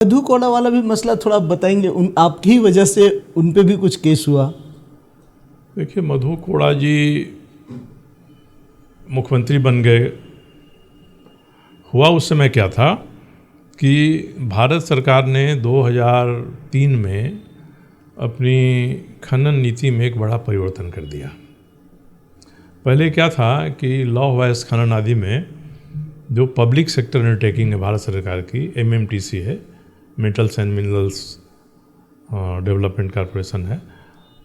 मधु कोड़ा वाला भी मसला थोड़ा बताएंगे, आपकी वजह से उन पे भी कुछ केस हुआ। देखिए, मधु कोड़ा जी मुख्यमंत्री बन गए। हुआ उस समय क्या था कि भारत सरकार ने 2003 में अपनी खनन नीति में एक बड़ा परिवर्तन कर दिया। पहले क्या था कि लौह अवैध खनन आदि में जो पब्लिक सेक्टर अंडरटेकिंग है भारत सरकार की, MMTC है, metals and minerals development corporation है,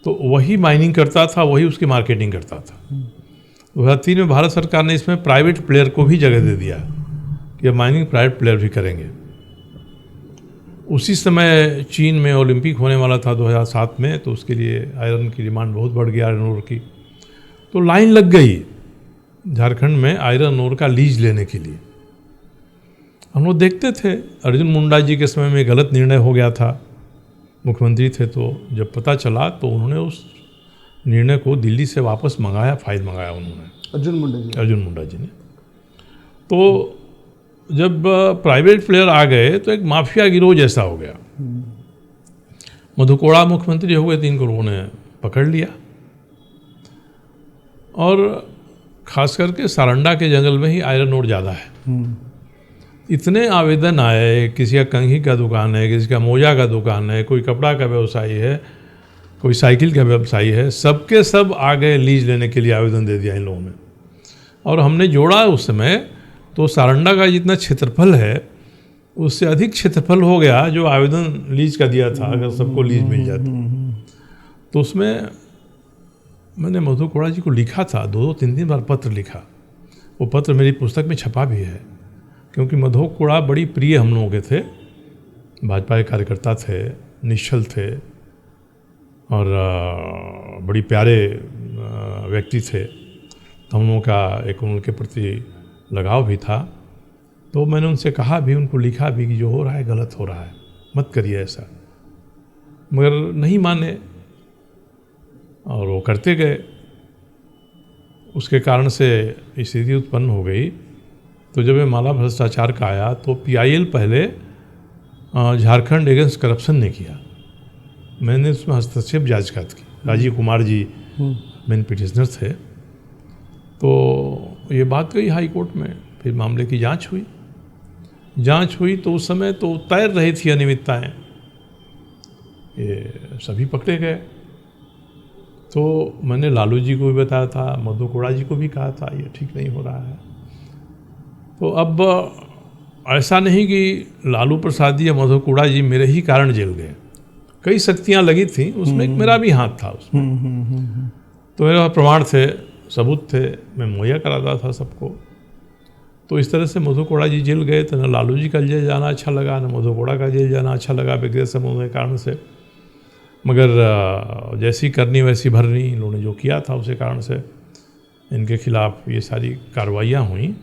तो वही माइनिंग करता था, वही उसकी मार्केटिंग करता था। 2003 में भारत सरकार ने इसमें प्राइवेट प्लेयर को भी जगह दे दिया कि अब माइनिंग प्राइवेट प्लेयर भी करेंगे। उसी समय चीन में ओलंपिक होने वाला था 2007 में, तो उसके लिए आयरन की डिमांड बहुत बढ़ गई, आयरन ओर की। तो लाइन लग गई झारखंड में आयरन ओर का लीज लेने के लिए। हम लोग देखते थे अर्जुन मुंडा जी के समय में गलत निर्णय हो गया था, मुख्यमंत्री थे, तो जब पता चला तो उन्होंने उस निर्णय को दिल्ली से वापस मंगाया, फाइल मंगाया उन्होंने, अर्जुन मुंडा जी ने। तो जब प्राइवेट प्लेयर आ गए तो एक माफिया गिरोह जैसा हो गया। मधु कोड़ा मुख्यमंत्री हो गए तो इनको लोगों ने पकड़ लिया और खास करके सारंडा के जंगल में ही आयरन ओर ज़्यादा है। इतने आवेदन आए, किसी का कंघी का दुकान है, किसी का मोजा का दुकान है, कोई कपड़ा का व्यवसायी है, कोई साइकिल का व्यवसायी है, सबके सब आ गए लीज लेने के लिए, आवेदन दे दिया इन लोगों ने। और हमने जोड़ा उस समय तो सारंडा का जितना क्षेत्रफल है उससे अधिक क्षेत्रफल हो गया जो आवेदन लीज का दिया था, अगर सबको लीज मिल जाता। तो उसमें मैंने मधु कोड़ा जी को लिखा था, 2-3 बार पत्र लिखा। वो पत्र मेरी पुस्तक में छपा भी है, क्योंकि मधु कोड़ा बड़ी प्रिय हम लोगों के थे, भाजपा के कार्यकर्ता थे, निश्चल थे और बड़ी प्यारे व्यक्ति थे। हम लोगों का एक उनके प्रति लगाव भी था। तो मैंने उनसे कहा भी, उनको लिखा भी कि जो हो रहा है गलत हो रहा है, मत करिए ऐसा, मगर नहीं माने और वो करते गए। उसके कारण से स्थिति उत्पन्न हो गई। तो जब ये माला भ्रष्टाचार का आया तो PIL पहले झारखंड अगेंस्ट करप्शन ने किया, मैंने उसमें हस्तक्षेप याचिका की। राजीव कुमार जी मेन पिटिशनर थे। तो ये बात गई हाई कोर्ट में, फिर मामले की जांच हुई तो उस समय तो तैर रही थी अनियमितताएं, ये सभी पकड़े गए। तो मैंने लालू जी को भी बताया था, मधु कोड़ा जी को भी कहा था ये ठीक नहीं हो रहा है। तो अब ऐसा नहीं कि लालू प्रसाद जी या मधु कोड़ा जी मेरे ही कारण जेल गए, कई शक्तियां लगी थी उसमें, एक मेरा भी हाथ था उसमें। तो मेरे प्रमाण थे, सबूत थे, मैं मुहैया कराता था सबको। तो इस तरह से मधु कोड़ा जी जेल गए। तो न लालू जी का जेल जाना अच्छा लगा, न मधु कोड़ा का जेल जाना अच्छा लगा व्यक्तिगत संबंधों के कारण से। मगर जैसी करनी वैसी भरनी, इन्होंने जो किया था उसके कारण से इनके खिलाफ ये सारी कार्रवाइयाँ हुई।